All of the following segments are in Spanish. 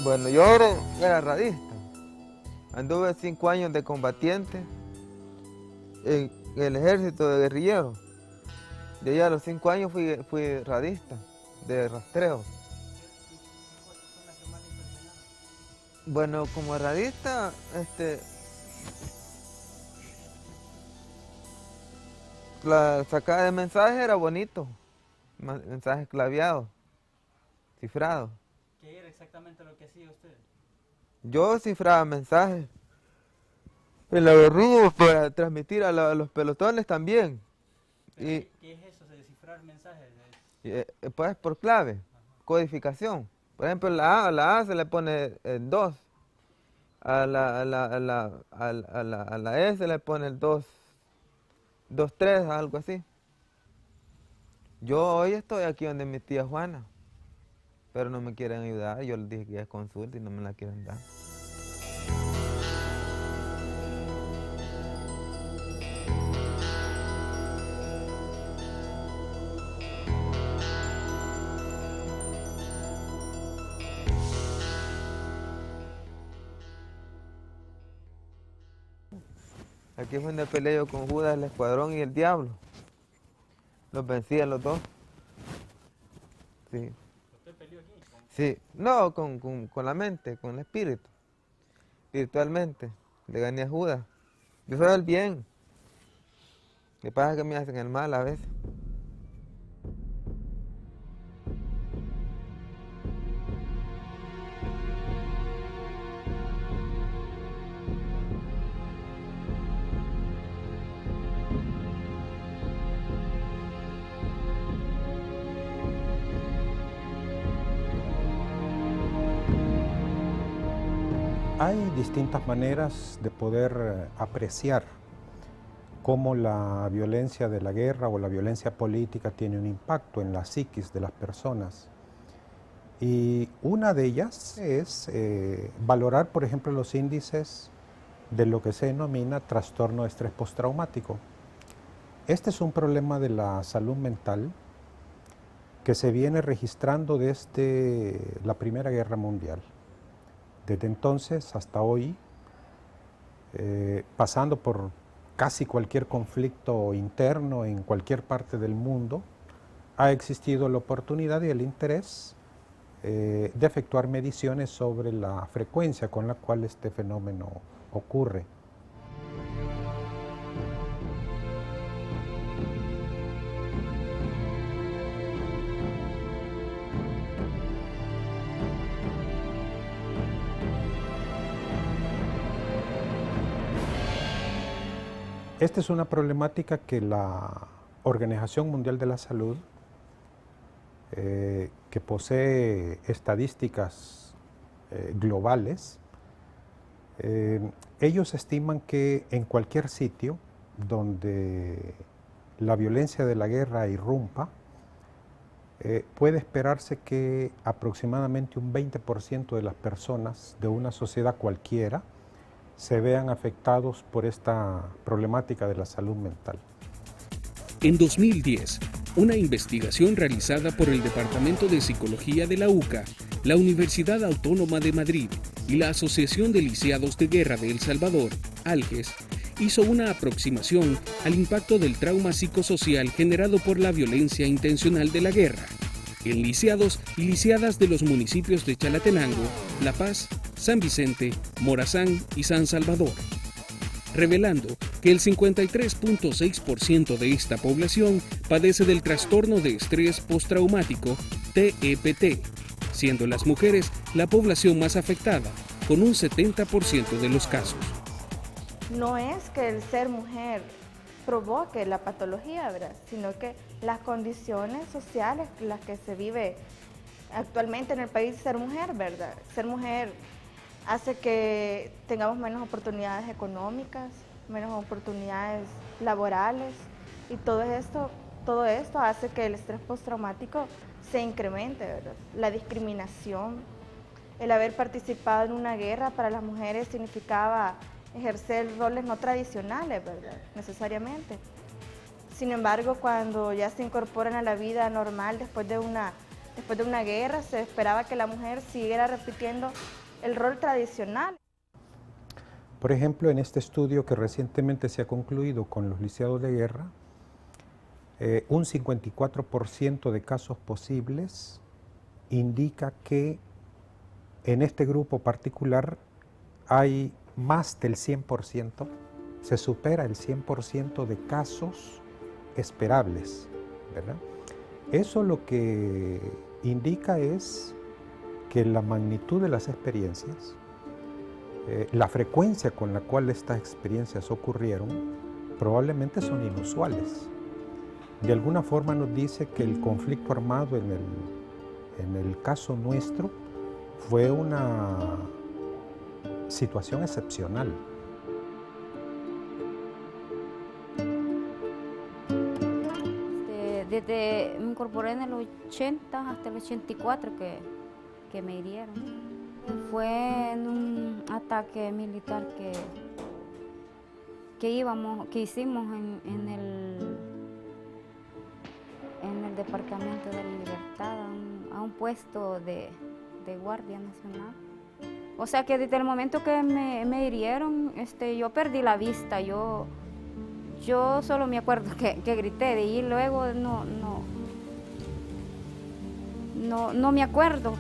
Bueno, yo era radista. Anduve 5 años de combatiente en el ejército de guerrilleros. De allá a los 5 años fui radista de rastreo. Bueno, como radista, la sacada de mensajes era bonito, mensajes claveados, cifrados. ¿Qué era exactamente lo que hacía usted? Yo cifraba mensajes en la verruga para transmitir a los pelotones también. ¿Qué es eso de descifrar mensajes? Pues por clave, codificación. Por ejemplo, a la A se le pone 2, a la E se le pone el 2, 3, algo así. Yo hoy estoy aquí donde mi tía Juana, pero no me quieren ayudar. Yo les dije que ya es consulta y no me la quieren dar. Aquí fue donde peleé yo con Judas, el Escuadrón y el Diablo. Los vencí a los dos. Sí. ¿Usted peleó aquí? Sí, no, con la mente, con el espíritu. Espiritualmente. Le gané a Judas. Yo soy el bien. Lo que pasa es que me hacen el mal a veces. Hay distintas maneras de poder apreciar cómo la violencia de la guerra o la violencia política tiene un impacto en la psiquis de las personas. Y una de ellas es valorar, por ejemplo, los índices de lo que se denomina trastorno de estrés postraumático. Este es un problema de la salud mental que se viene registrando desde la Primera Guerra Mundial. Desde entonces hasta hoy, pasando por casi cualquier conflicto interno en cualquier parte del mundo, ha existido la oportunidad y el interés de efectuar mediciones sobre la frecuencia con la cual este fenómeno ocurre. Esta es una problemática que la Organización Mundial de la Salud, que posee estadísticas globales, ellos estiman que en cualquier sitio donde la violencia de la guerra irrumpa, puede esperarse que aproximadamente un 20% de las personas de una sociedad cualquiera se vean afectados por esta problemática de la salud mental. En 2010, una investigación realizada por el Departamento de Psicología de la UCA, la Universidad Autónoma de Madrid y la Asociación de Lisiados de Guerra de El Salvador, ALGES, hizo una aproximación al impacto del trauma psicosocial generado por la violencia intencional de la guerra en lisiados y lisiadas de los municipios de Chalatenango, La Paz, San Vicente, Morazán y San Salvador, revelando que el 53.6% de esta población padece del trastorno de estrés postraumático, TEPT, siendo las mujeres la población más afectada, con un 70% de los casos. No es que el ser mujer provoque la patología, ¿verdad?, sino que las condiciones sociales en las que se vive actualmente en el país, ser mujer, ¿verdad? Ser mujer hace que tengamos menos oportunidades económicas, menos oportunidades laborales, y todo esto hace que el estrés postraumático se incremente, ¿verdad? La discriminación, el haber participado en una guerra para las mujeres significaba ejercer roles no tradicionales, ¿verdad?, necesariamente. Sin embargo, cuando ya se incorporan a la vida normal después de una después de una guerra se esperaba que la mujer siguiera repitiendo el rol tradicional. Por ejemplo, en este estudio que recientemente se ha concluido con los lisiados de guerra, un 54% de casos posibles indica que en este grupo particular hay más del 100%, se supera el 100% de casos esperables, ¿verdad? Eso lo que indica es que la magnitud de las experiencias, la frecuencia con la cual estas experiencias ocurrieron, probablemente son inusuales. De alguna forma nos dice que el conflicto armado en el caso nuestro fue una situación excepcional. Desde me incorporé en el 80 hasta el 84 que me hirieron. Fue en un ataque militar que hicimos en el Departamento de la Libertad, a un puesto de Guardia Nacional. O sea que desde el momento que me hirieron, yo perdí la vista. Yo solo me acuerdo que grité, y luego no me acuerdo.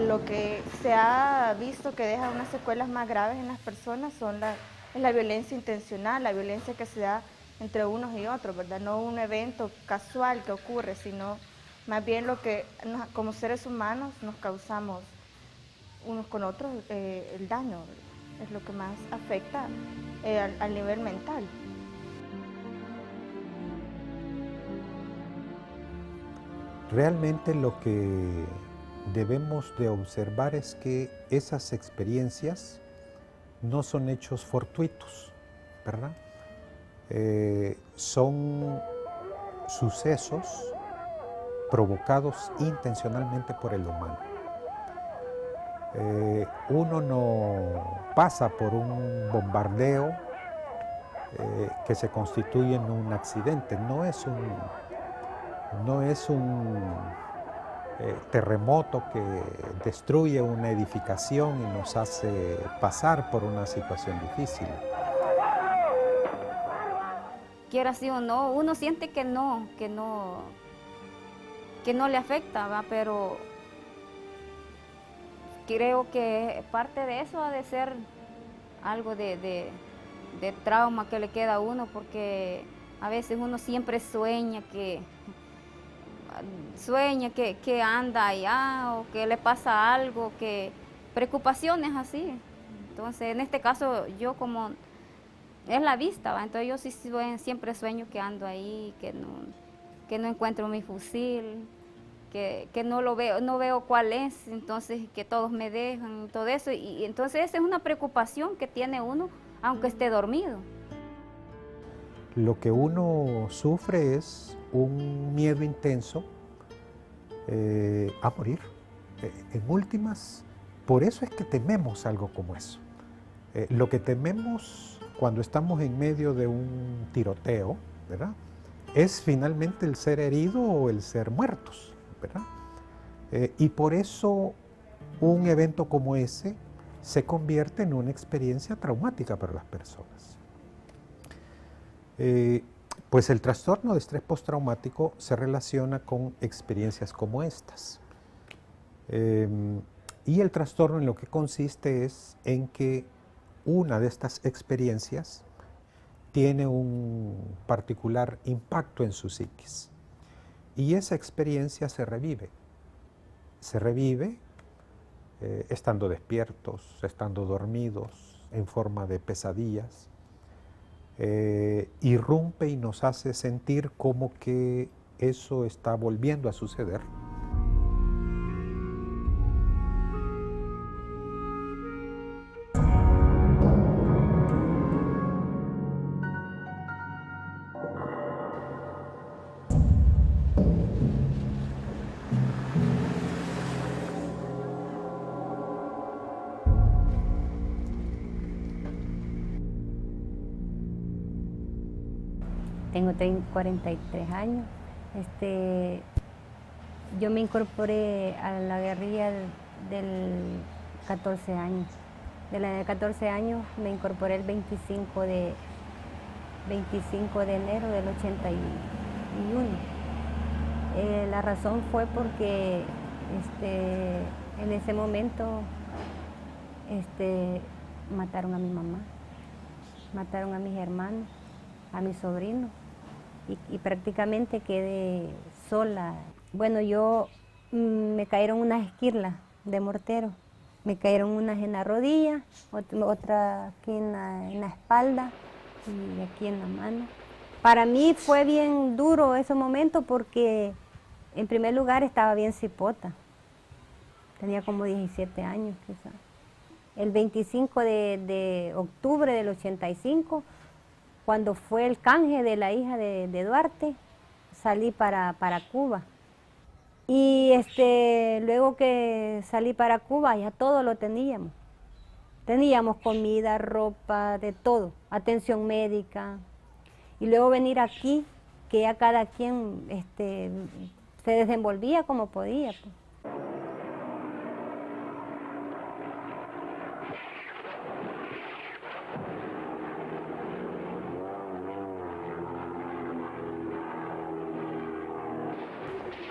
Lo que se ha visto que deja unas secuelas más graves en las personas es la violencia intencional, la violencia que se da entre unos y otros, ¿verdad? No un evento casual que ocurre, sino más bien lo que como seres humanos nos causamos unos con otros, el daño es lo que más afecta al nivel mental. Realmente lo que debemos de observar es que esas experiencias no son hechos fortuitos, ¿verdad? Son sucesos provocados intencionalmente por el humano. Uno no pasa por un bombardeo que se constituye en un accidente, no es un terremoto que destruye una edificación y nos hace pasar por una situación difícil. Quiera sí o no, uno siente que no le afecta, ¿va? Pero creo que parte de eso ha de ser algo de trauma que le queda a uno, porque a veces uno siempre sueña que anda allá o que le pasa algo, que preocupaciones así. Entonces, en este caso, yo como es la vista, ¿va? Entonces yo sí siempre sueño que ando ahí, que no encuentro mi fusil, que no lo veo, no veo cuál es, entonces que todos me dejan, todo eso. Y entonces esa es una preocupación que tiene uno, aunque esté dormido. Lo que uno sufre es un miedo intenso a morir. En últimas, por eso es que tememos algo como eso. Lo que tememos cuando estamos en medio de un tiroteo, ¿verdad?, es finalmente el ser herido o el ser muertos, ¿verdad? Y por eso un evento como ese se convierte en una experiencia traumática para las personas. Pues el trastorno de estrés postraumático se relaciona con experiencias como estas. Y el trastorno en lo que consiste es en que una de estas experiencias tiene un particular impacto en su psiquis. Y esa experiencia se revive. Se revive estando despiertos, estando dormidos, en forma de pesadillas. Irrumpe y nos hace sentir como que eso está volviendo a suceder. Tengo 43 años. Yo me incorporé a la guerrilla del 14 años. De la de 14 años me incorporé el 25 de enero del 81. La razón fue porque en ese momento mataron a mi mamá, mataron a mis hermanos, a mis sobrinos y prácticamente quedé sola. Bueno, me cayeron unas esquirlas de mortero, me cayeron unas en la rodilla, otra aquí en la espalda y aquí en la mano. Para mí fue bien duro ese momento porque en primer lugar estaba bien cipota, tenía como 17 años quizás. El 25 de octubre del 85, cuando fue el canje de la hija de Duarte, salí para Cuba. Y luego que salí para Cuba ya todo lo teníamos. Teníamos comida, ropa, de todo, atención médica. Y luego venir aquí, que ya cada quien se desenvolvía como podía, pues.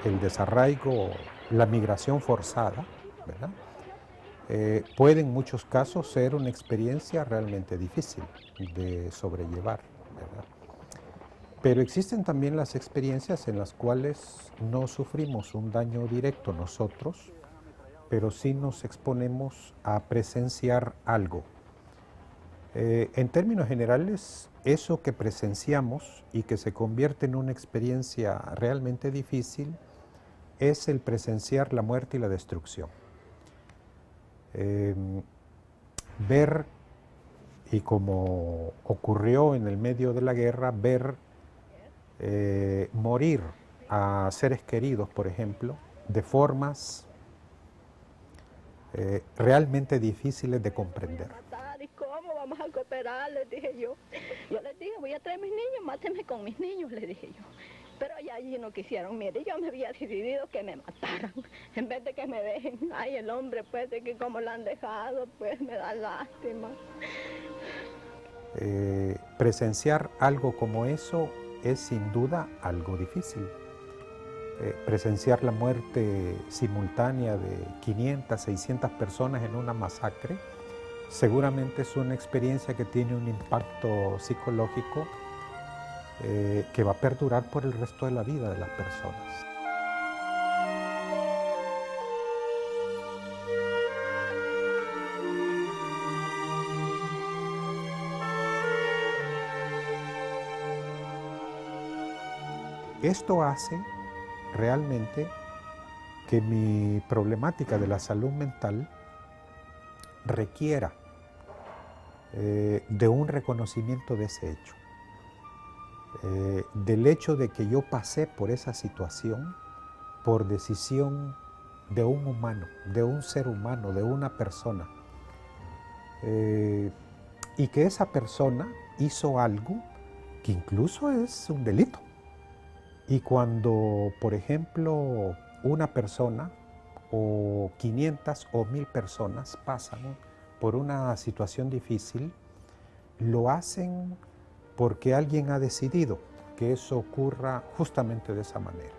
El desarraigo, la migración forzada, ¿verdad? Puede en muchos casos ser una experiencia realmente difícil de sobrellevar, ¿verdad? Pero existen también las experiencias en las cuales no sufrimos un daño directo nosotros, pero sí nos exponemos a presenciar algo. En términos generales, eso que presenciamos y que se convierte en una experiencia realmente difícil es el presenciar la muerte y la destrucción. Ver, y como ocurrió en el medio de la guerra, ver morir a seres queridos, por ejemplo, de formas realmente difíciles de comprender. ¿Y cómo vamos a cooperar? Les dije yo. Yo les dije, voy a traer mis niños, mátenme con mis niños, les dije yo. Pero ya allí no quisieron, mire, yo me había decidido que me mataran, en vez de que me dejen. Ay, el hombre, pues, de que como lo han dejado, pues, me da lástima. Presenciar algo como eso es sin duda algo difícil. Presenciar la muerte simultánea de 500, 600 personas en una masacre, seguramente es una experiencia que tiene un impacto psicológico que va a perdurar por el resto de la vida de las personas. Esto hace realmente que mi problemática de la salud mental requiera de un reconocimiento de ese hecho. Del hecho de que yo pasé por esa situación por decisión de un humano, de un ser humano, de una persona, y que esa persona hizo algo que incluso es un delito. Y cuando, por ejemplo, una persona o 500 o 1000 personas pasan por una situación difícil, lo hacen porque alguien ha decidido que eso ocurra justamente de esa manera.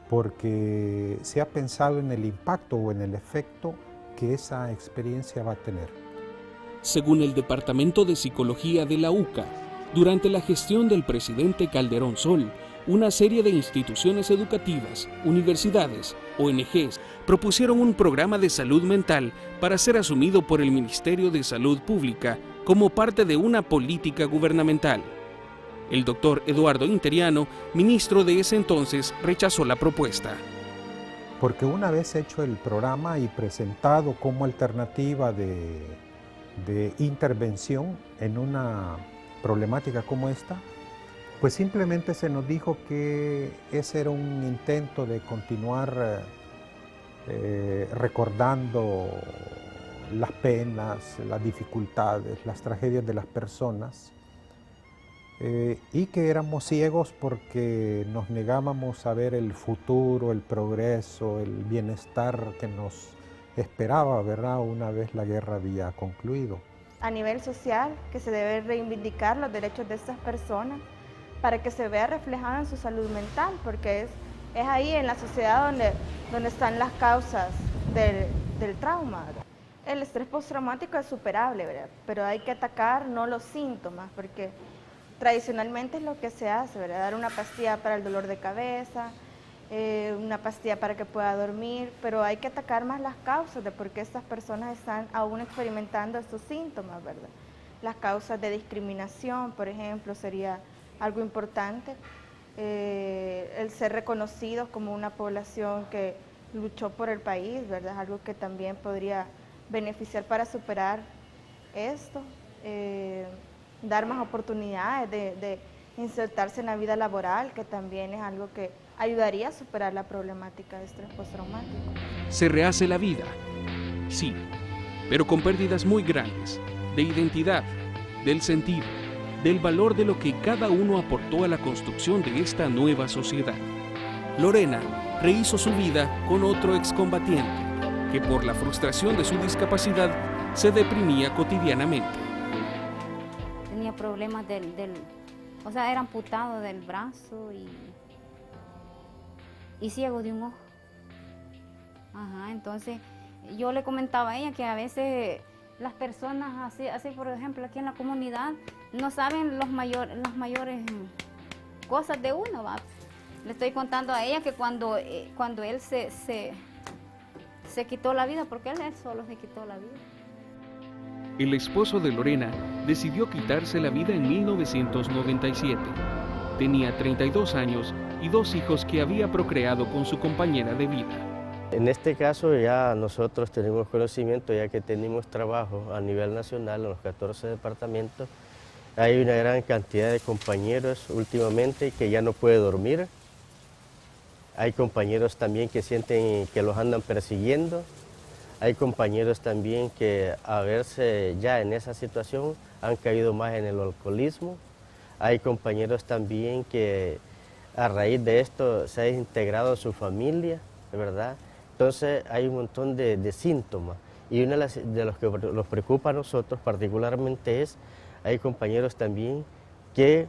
Porque se ha pensado en el impacto o en el efecto que esa experiencia va a tener. Según el Departamento de Psicología de la UCA, durante la gestión del presidente Calderón Sol, una serie de instituciones educativas, universidades, ONGs, propusieron un programa de salud mental para ser asumido por el Ministerio de Salud Pública como parte de una política gubernamental. El doctor Eduardo Interiano, ministro de ese entonces, rechazó la propuesta. Porque una vez hecho el programa y presentado como alternativa de intervención en una problemática como esta, pues simplemente se nos dijo que ese era un intento de continuar recordando las penas, las dificultades, las tragedias de las personas, y que éramos ciegos porque nos negábamos a ver el futuro, el progreso, el bienestar que nos esperaba, ¿verdad?, una vez la guerra había concluido. A nivel social, que se debe reivindicar los derechos de estas personas para que se vea reflejado en su salud mental, porque es ahí en la sociedad donde están las causas del trauma, ¿verdad? El estrés postraumático es superable, ¿verdad?, pero hay que atacar no los síntomas, porque tradicionalmente es lo que se hace, ¿verdad?, dar una pastilla para el dolor de cabeza, una pastilla para que pueda dormir, pero hay que atacar más las causas de por qué estas personas están aún experimentando estos síntomas, ¿verdad? Las causas de discriminación, por ejemplo, sería algo importante, el ser reconocidos como una población que luchó por el país, ¿verdad?, algo que también podría beneficiar para superar esto, dar más oportunidades de insertarse en la vida laboral, que también es algo que ayudaría a superar la problemática de estrés postraumático. Se rehace la vida, sí, pero con pérdidas muy grandes, de identidad, del sentido, del valor de lo que cada uno aportó a la construcción de esta nueva sociedad. Lorena rehizo su vida con otro excombatiente, que por la frustración de su discapacidad se deprimía cotidianamente. Tenía problemas o sea, era amputado del brazo y ciego de un ojo. Ajá, entonces yo le comentaba a ella que a veces las personas así por ejemplo aquí en la comunidad no saben las mayores cosas de uno, ¿va? Le estoy contando a ella que cuando él se quitó la vida, porque él solo se quitó la vida. El esposo de Lorena decidió quitarse la vida en 1997. Tenía 32 años y 2 hijos que había procreado con su compañera de vida. En este caso ya nosotros tenemos conocimiento, ya que tenemos trabajo a nivel nacional en los 14 departamentos. Hay una gran cantidad de compañeros últimamente que ya no pueden dormir. Hay compañeros también que sienten que los andan persiguiendo. Hay compañeros también que a verse ya en esa situación han caído más en el alcoholismo. Hay compañeros también que a raíz de esto se ha desintegrado su familia, ¿verdad? Entonces hay un montón de síntomas y uno de los que nos preocupa a nosotros particularmente es, hay compañeros también que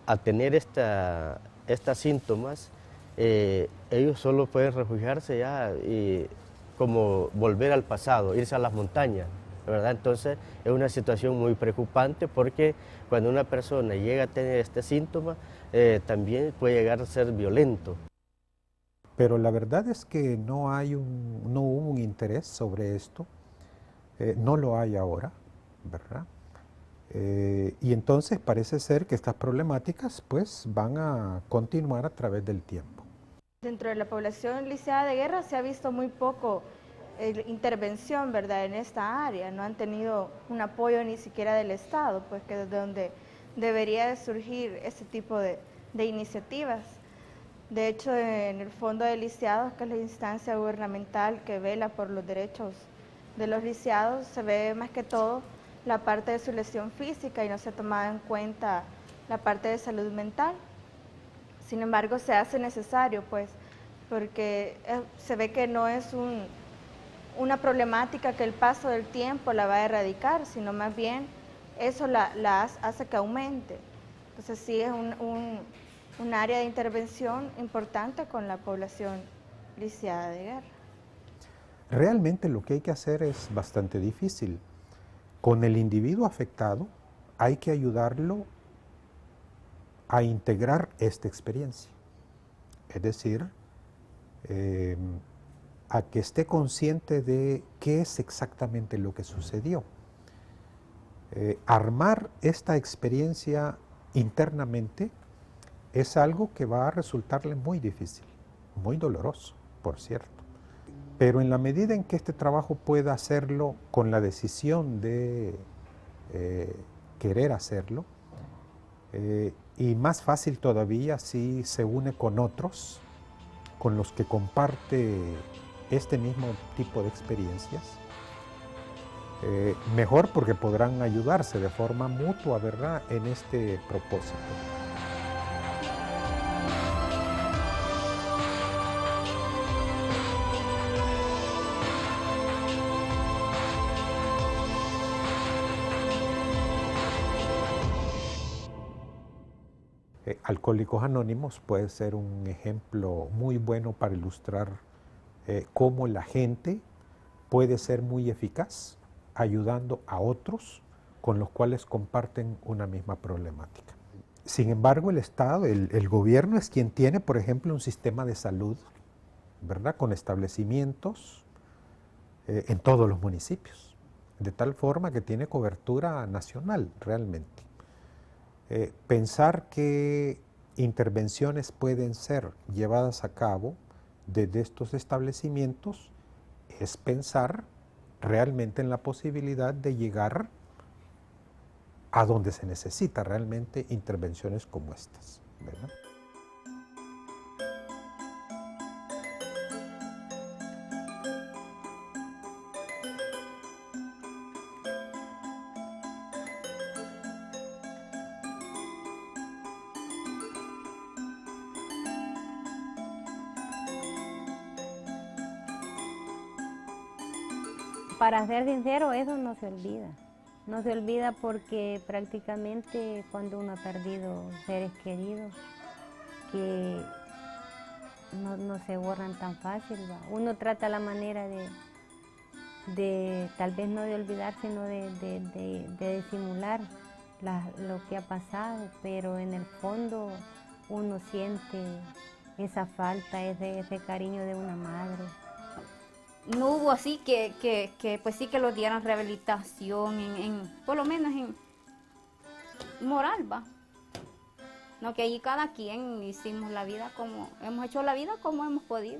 al tener estas síntomas, ellos solo pueden refugiarse ya y como volver al pasado, irse a las montañas, ¿verdad? Entonces es una situación muy preocupante porque cuando una persona llega a tener este síntoma, también puede llegar a ser violento. Pero la verdad es que no hubo un interés sobre esto, no lo hay ahora, ¿verdad? Y entonces parece ser que estas problemáticas pues van a continuar a través del tiempo. Dentro de la población lisiada de guerra se ha visto muy poco intervención, ¿verdad?, en esta área. No han tenido un apoyo ni siquiera del Estado, pues que es donde debería de surgir ese tipo de iniciativas. De hecho, en el Fondo de Lisiados, que es la instancia gubernamental que vela por los derechos de los lisiados, se ve más que todo la parte de su lesión física y no se ha tomado en cuenta la parte de salud mental. Sin embargo, se hace necesario, pues, porque se ve que no es una problemática que el paso del tiempo la va a erradicar, sino más bien eso la hace que aumente. Entonces sí es un área de intervención importante con la población lisiada de guerra. Realmente lo que hay que hacer es bastante difícil. Con el individuo afectado hay que ayudarlo a integrar esta experiencia, es decir, a que esté consciente de qué es exactamente lo que sucedió. Armar esta experiencia internamente es algo que va a resultarle muy difícil, muy doloroso, por cierto. Pero en la medida en que este trabajo pueda hacerlo con la decisión de querer hacerlo, y más fácil todavía si se une con otros, con los que comparte este mismo tipo de experiencias, mejor porque podrán ayudarse de forma mutua, ¿verdad?, en este propósito. Alcohólicos Anónimos puede ser un ejemplo muy bueno para ilustrar cómo la gente puede ser muy eficaz ayudando a otros con los cuales comparten una misma problemática. Sin embargo, el Estado, el gobierno es quien tiene, por ejemplo, un sistema de salud, ¿verdad?, con establecimientos en todos los municipios, de tal forma que tiene cobertura nacional realmente. Pensar que intervenciones pueden ser llevadas a cabo desde estos establecimientos es pensar realmente en la posibilidad de llegar a donde se necesita realmente intervenciones como estas, ¿verdad? Para ser sincero, eso no se olvida. No se olvida porque prácticamente cuando uno ha perdido seres queridos, que no se borran tan fácil, ¿va? Uno trata la manera de tal vez no de olvidar, sino de disimular lo que ha pasado, pero en el fondo uno siente esa falta, ese cariño de una madre. No hubo así que pues sí que lo dieran rehabilitación, por lo menos en moral, va. No, que allí cada quien hicimos la vida hemos hecho la vida como hemos podido.